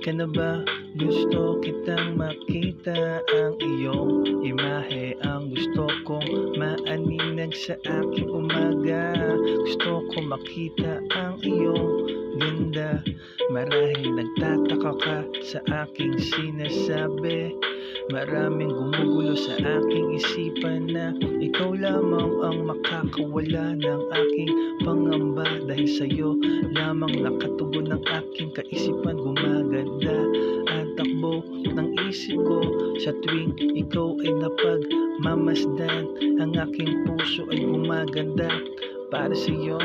ka na ba? Gusto kitang makita, ang iyong imahe ang gusto kong maaninag sa aking umaga. Gusto ko makita ang iyong ganda, marahil nagtataka ka sa aking sinasabi. Maraming gumugulo sa aking isipan na ikaw lamang ang makakawala ng aking pangamba. Dahil sa'yo lamang nakatugon ng aking kaisipan. Gumaganda ang takbo ng isip ko sa tuwing ikaw ay napagmamasdan. Ang aking puso ay gumaganda para sa'yo.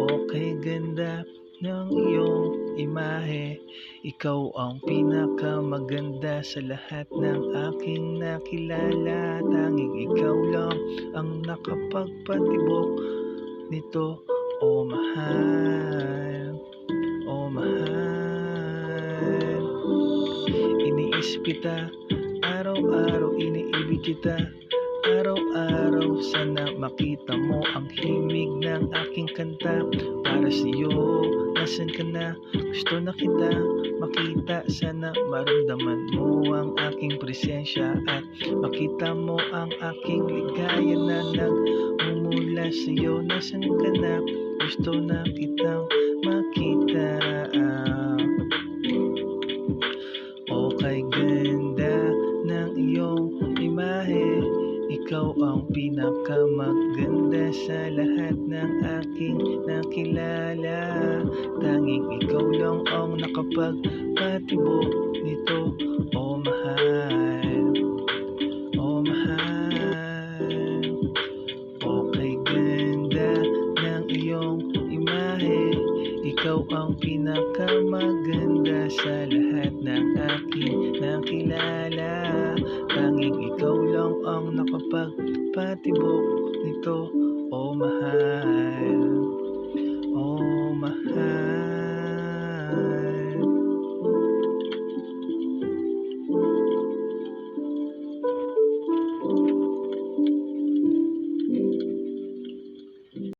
Okay, ganda ng iyong imahe. Ikaw ang pinakamaganda sa lahat ng aking nakilala. Tanging ikaw lang ang nakapagpatibok nito. Oh mahal, oh mahal. Iniisip kita, araw-araw iniibig kita. Araw-araw sana makita mo ang himig ng aking kanta. Para sa'yo, nasan ka na? Gusto na kita makita. Sana maramdaman mo ang aking presensya at makita mo ang aking ligaya na nagmumula sa'yo. Nasan ka na? Gusto na kitang makita. Okay, ganda ng iyong imahe. Ikaw ang pinakamaganda sa lahat ng aking nakilala. Tanging ikaw lang ang nakapagpatibok nito. Oh mahal, oh mahal. Okay, ganda ng iyong imahe. Ikaw ang pinakamaganda sa lahat ng aking nakilala. Tanging ikaw lang ang nakapagpatibok nito. Oh mahal.